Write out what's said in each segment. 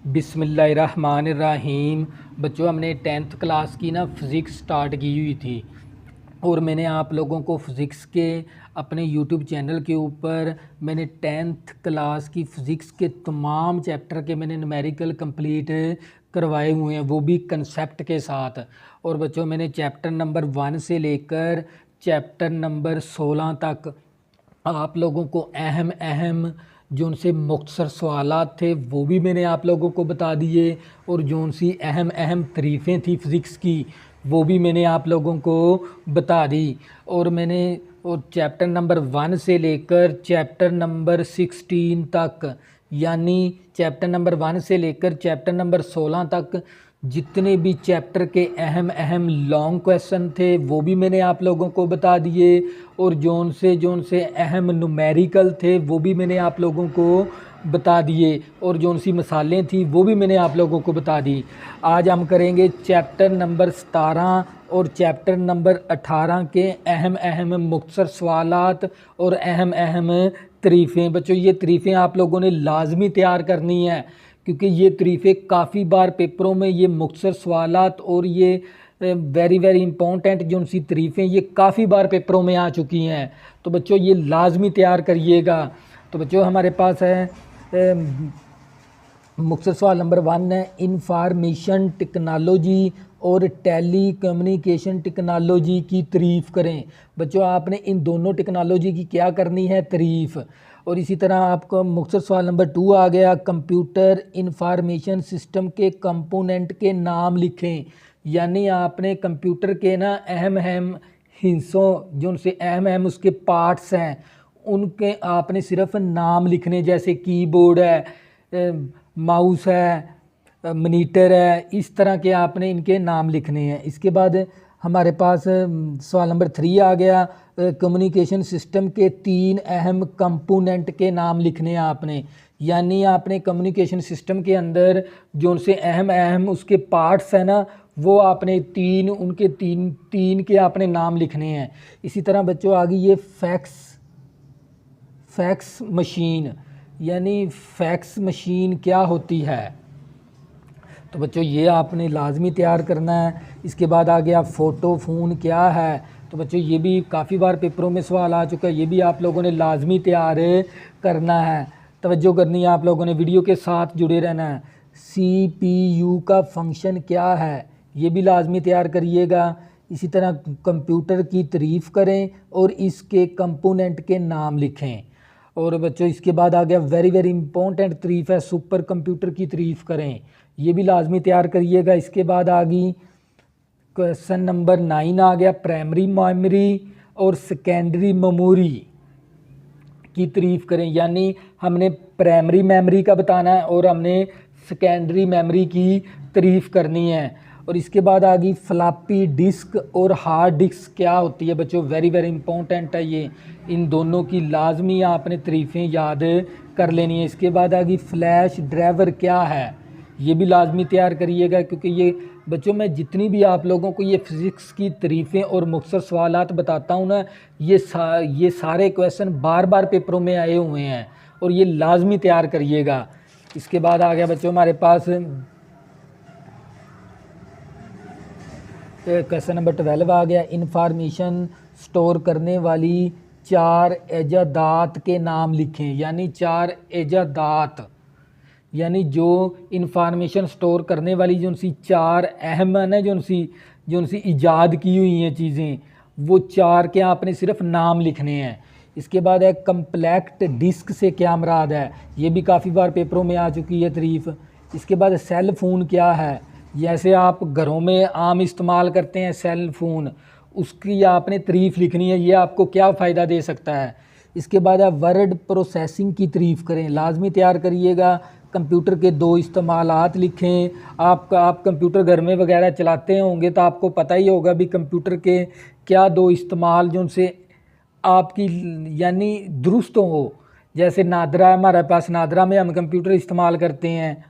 बिस्मिल्लाहिर्रहमानिर्रहीम। बच्चों, हमने 10th क्लास की फ़िज़िक्स स्टार्ट की हुई थी और मैंने आप लोगों को फ़िज़िक्स के अपने यूट्यूब चैनल के ऊपर मैंने 10th क्लास की फ़िज़िक्स के तमाम चैप्टर के मैंने न्यूमेरिकल कंप्लीट करवाए हुए हैं, वो भी कंसेप्ट के साथ। और बच्चों, मैंने चैप्टर नंबर 1 से लेकर चैप्टर नंबर 16 तक आप लोगों को अहम अहम जो उनसे मुख्तसर सवालात थे वो भी मैंने आप लोगों को बता दिए, और जो उनसी अहम अहम तरीफ़ें थी फ़िज़िक्स की वो भी मैंने आप लोगों को बता दी। और चैप्टर नंबर 1 से लेकर चैप्टर नंबर 16 तक, यानी चैप्टर नंबर 1 से लेकर चैप्टर नंबर 16 तक जितने भी चैप्टर के अहम अहम लॉन्ग क्वेश्चन थे वो भी मैंने आप लोगों को बता दिए, और जोन से अहम न्यूमेरिकल थे वो भी मैंने आप लोगों को बता दिए, और जोन सी मिसालें थी वो भी मैंने आप लोगों को बता दी। आज हम करेंगे चैप्टर नंबर 17 और चैप्टर नंबर 18 के अहम अहम मुख्तसर सवालात और अहम अहम तरीफ़ें। बच्चों, ये तरीफ़ें आप लोगों ने लाजमी तैयार करनी है, क्योंकि ये तरीफ़ें काफ़ी बार पेपरों में ये मुख्तसर सवालात और ये वेरी वेरी इंपॉर्टेंट जो उनसी तरीफ़ें ये काफ़ी बार पेपरों में आ चुकी हैं। तो बच्चों, ये लाजमी तैयार करिएगा। तो बच्चों, हमारे पास है मुख्तसर सवाल नंबर 1 है, इंफॉर्मेशन टेक्नोलॉजी और टेली कम्युनिकेशन टेक्नोलॉजी की तारीफ़ करें। बच्चों, आपने इन दोनों टेक्नोलॉजी की क्या करनी है, तारीफ़। और इसी तरह आपको मुख्तसर सवाल नंबर 2 आ गया, कंप्यूटर इंफॉर्मेशन सिस्टम के कंपोनेंट के नाम लिखें। यानी आपने कंप्यूटर के अहम अहम हिस्सों जो उनसे अहम अहम उसके पार्ट्स हैं उनके आपने सिर्फ नाम लिखने, जैसे कीबोर्ड है, माउस है, मॉनिटर है, इस तरह के आपने इनके नाम लिखने हैं। इसके बाद हमारे पास सवाल नंबर 3 आ गया, कम्युनिकेशन सिस्टम के 3 अहम कंपोनेंट के नाम लिखने हैं आपने। यानी आपने कम्युनिकेशन सिस्टम के अंदर जो उनसे अहम अहम उसके पार्ट्स हैं वो आपने उनके तीन के आपने नाम लिखने हैं। इसी तरह बच्चों आगे ये फैक्स मशीन, यानी फैक्स मशीन क्या होती है, तो बच्चों ये आपने लाजमी तैयार करना है। इसके बाद आ गया फ़ोटो फ़ोन क्या है, तो बच्चों ये भी काफ़ी बार पेपरों में सवाल आ चुका है, ये भी आप लोगों ने लाजमी तैयार करना है। तवज्जो करनी है आप लोगों ने, वीडियो के साथ जुड़े रहना है। CPU का फंक्शन क्या है, ये भी लाजमी तैयार करिएगा। इसी तरह कंप्यूटर की तारीफ़ करें और इसके कंपोनेंट के नाम लिखें। और बच्चों, इसके बाद आ गया वेरी वेरी इंपॉर्टेंट तारीफ़ है, सुपर कंप्यूटर की तारीफ़ करें, ये भी लाजमी तैयार करिएगा। इसके बाद आ गई क्वेश्चन नंबर 9 आ गया, प्राइमरी मेमोरी और सेकेंडरी मेमोरी की तारीफ़ करें। यानी हमने प्राइमरी मेमोरी का बताना है और हमने सेकेंडरी मेमोरी की तारीफ़ करनी है। और इसके बाद आ गई फ्लॉपी डिस्क और हार्ड डिस्क क्या होती है। बच्चों, वेरी वेरी इंपॉर्टेंट है ये, इन दोनों की लाजमी आपने तारीफ़ें याद कर लेनी है। इसके बाद आ गई फ्लैश ड्राइवर क्या है, ये भी लाजमी तैयार करिएगा, क्योंकि ये बच्चों मैं जितनी भी आप लोगों को ये फ़िज़िक्स की तारीफ़ें और मुख्तसर सवालात बताता हूँ ये सारे क्वेश्चन बार बार पेपरों में आए हुए हैं और ये लाजमी तैयार करिएगा। इसके बाद आ गया बच्चों हमारे पास क्वेश्चन नंबर 12 आ गया, इंफॉर्मेशन स्टोर करने वाली 4 एजादात के नाम लिखें। यानी 4 एजादात, यानी जो इंफॉर्मेशन स्टोर करने वाली जो उनसी 4 अहम है जो उनसी ईजाद की हुई हैं चीज़ें, वो 4 के आपने सिर्फ नाम लिखने हैं। इसके बाद है कम्पैक्ट डिस्क से क्या मुराद है, ये भी काफ़ी बार पेपरों में आ चुकी है तारीफ़। इसके बाद सेल फ़ोन क्या है, जैसे आप घरों में आम इस्तेमाल करते हैं सेल फ़ोन, उसकी आपने तारीफ़ लिखनी है, ये आपको क्या फ़ायदा दे सकता है। इसके बाद है वर्ड प्रोसेसिंग की तारीफ़ करें, लाजमी तैयार करिएगा। कंप्यूटर के 2 इस्तेमालात लिखें। आप कंप्यूटर घर में वगैरह चलाते होंगे तो आपको पता ही होगा भी कंप्यूटर के क्या 2 इस्तेमाल जो उनसे आपकी यानी दुरुस्त हो। जैसे नादरा, हमारे पास नादरा में हम कंप्यूटर इस्तेमाल करते हैं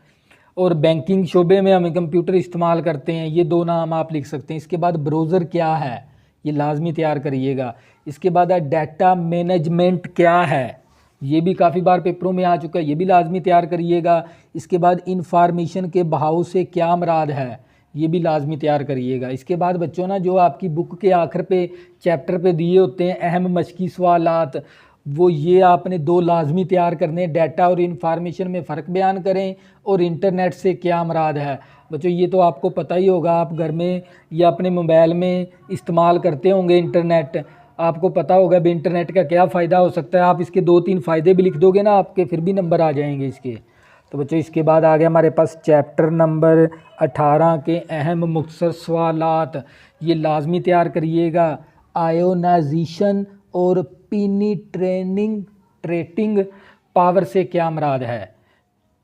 और बैंकिंग शोबे में हम कंप्यूटर इस्तेमाल करते हैं, ये 2 नाम आप लिख सकते हैं। इसके बाद ब्राउज़र क्या है, ये लाजमी तैयार करिएगा। इसके बाद है डाटा मैनेजमेंट क्या है, ये भी काफ़ी बार पेपरों में आ चुका है, ये भी लाजमी तैयार करिएगा। इसके बाद इंफॉर्मेशन के बहाव से क्या मुराद है, ये भी लाजमी तैयार करिएगा। इसके बाद बच्चों ना जो आपकी बुक के आखिर पे चैप्टर पे दिए होते हैं अहम मशकी सवालात, वो ये आपने 2 लाजमी तैयार करने हैं। डाटा और इंफॉर्मेशन में फ़र्क बयान करें और इंटरनेट से क्या मुराद है। बच्चों ये तो आपको पता ही होगा, आप घर में या अपने मोबाइल में इस्तेमाल करते होंगे इंटरनेट, आपको पता होगा भी इंटरनेट का क्या फ़ायदा हो सकता है। आप इसके 2-3 फ़ायदे भी लिख दोगे ना, आपके फिर भी नंबर आ जाएंगे इसके। तो बच्चों इसके बाद आ गया हमारे पास चैप्टर नंबर 18 के अहम मुख्तसर सवालात, ये लाजमी तैयार करिएगा। आयोनाइजेशन और ट्रेटिंग पावर से क्या मुराद है,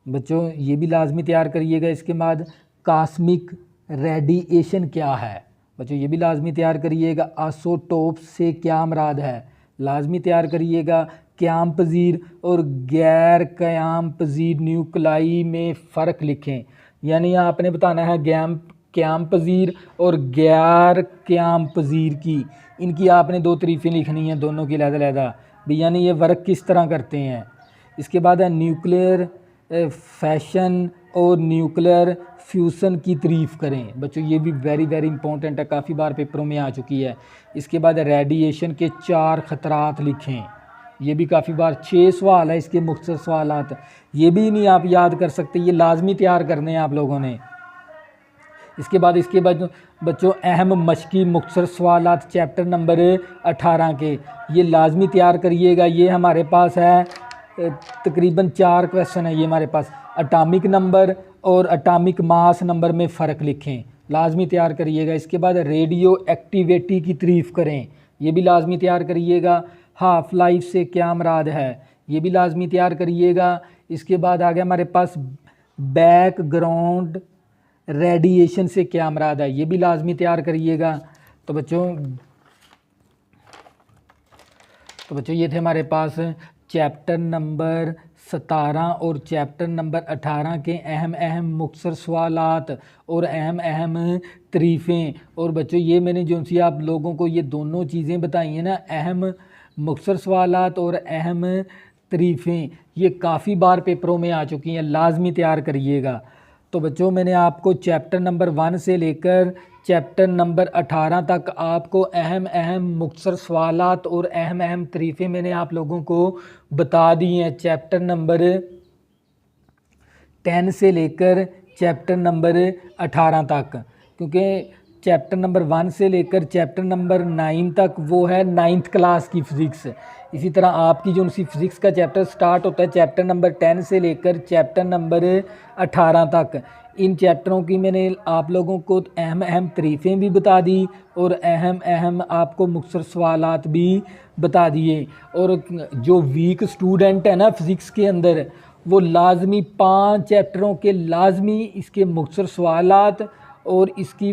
बच्चों ये भी लाजमी तैयार करिएगा। इसके बाद कॉस्मिक रेडिएशन क्या है, बच्चों ये भी लाजमी तैयार करिएगा। आइसोटोप से क्या मुराद है, लाजमी तैयार करिएगा। क़याम पजीर और गैर क़याम पजीर न्यूक्लाई में फ़र्क लिखें, यानी आपने बताना है क़याम पजीर और गैर क़याम पजीर की, इनकी आपने 2 तरीफ़ें लिखनी हैं, दोनों की अलग-अलग भी, यानी ये वर्क किस तरह करते हैं। इसके बाद है न्यूक्लियर फैशन और न्यूक्लियर फ्यूज़न की तारीफ़ करें। बच्चों ये भी वेरी इंपॉर्टेंट है, काफ़ी बार पेपरों में आ चुकी है। इसके बाद रेडिएशन के 4 ख़तरात लिखें, ये भी काफ़ी बार 6 सवाल है इसके मुख्तसर सवालात, ये भी नहीं आप याद कर सकते, ये लाजमी तैयार करने हैं आप लोगों ने। इसके बाद बच्चों अहम मशकी मुख्तसर सवालात चैप्टर नंबर 18 के, ये लाजमी तैयार करिएगा। ये हमारे पास है तकरीबन 4 क्वेश्चन है ये हमारे पास। एटॉमिक नंबर और एटॉमिक मास नंबर में फ़र्क लिखें, लाजमी तैयार करिएगा। इसके बाद रेडियो एक्टिविटी की तारीफ़ करें, ये भी लाजमी तैयार करिएगा। हाफ लाइफ से क्या मुराद है, ये भी लाजमी तैयार करिएगा। इसके बाद आ गया हमारे पास बैकग्राउंड रेडिएशन से क्या मुराद है, ये भी लाजमी तैयार करिएगा। तो बच्चों ये थे हमारे पास चैप्टर नंबर 17 और चैप्टर नंबर 18 के अहम मुख्तसर सवालात और अहम तारीफ़ें। और बच्चों ये मैंने जो सी आप लोगों को ये दोनों चीज़ें बताई हैं ना, अहम मुख्तसर सवालात और अहम तारीफ़ें, ये काफ़ी बार पेपरों में आ चुकी हैं, लाजमी तैयार करिएगा। तो बच्चों मैंने आपको चैप्टर नंबर 1 से लेकर चैप्टर नंबर 18 तक आपको अहम मुख्तसर सवालात और अहम तारीफ़ें मैंने आप लोगों को बता दी हैं। चैप्टर नंबर 10 से लेकर चैप्टर नंबर 18 तक, क्योंकि चैप्टर नंबर 1 से लेकर चैप्टर नंबर 9 तक वो है 9th क्लास की फ़िज़िक्स। इसी तरह आपकी जो सी फ़िज़िक्स का चैप्टर स्टार्ट होता है चैप्टर नंबर 10 से लेकर चैप्टर नंबर 18 तक। इन चैप्टरों की मैंने आप लोगों को अहम तारीफ़ें भी बता दी और अहम आपको मुख्तसर सवालात भी बता दिए। और जो वीक स्टूडेंट है ना फ़िज़िक्स के अंदर, वो लाजमी 5 चैप्टरों के लाजमी इसके मुख्तसर सवालात और इसकी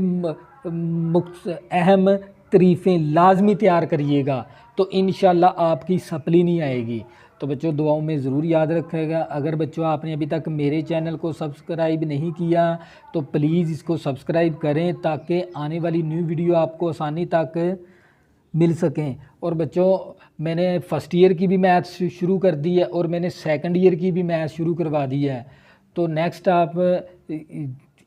अहम तारीफ़ें लाजमी तैयार करिएगा, तो इंशाल्लाह आपकी सप्ली नहीं आएगी। तो बच्चों दुआओं में ज़रूर याद रखिएगा। अगर बच्चों आपने अभी तक मेरे चैनल को सब्सक्राइब नहीं किया तो प्लीज़ इसको सब्सक्राइब करें, ताकि आने वाली न्यू वीडियो आपको आसानी तक मिल सकें। और बच्चों मैंने फ़र्स्ट ईयर की भी मैथ्स शुरू कर दी है और मैंने सेकंड ईयर की भी मैथ्स शुरू करवा दी है। तो नेक्स्ट आप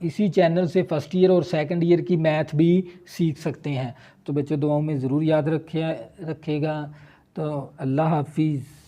इसी चैनल से फ़र्स्ट ईयर और सेकंड ईयर की मैथ भी सीख सकते हैं। तो बच्चों दुआओं में ज़रूर याद रखिएगा। तो अल्लाह हाफिज़।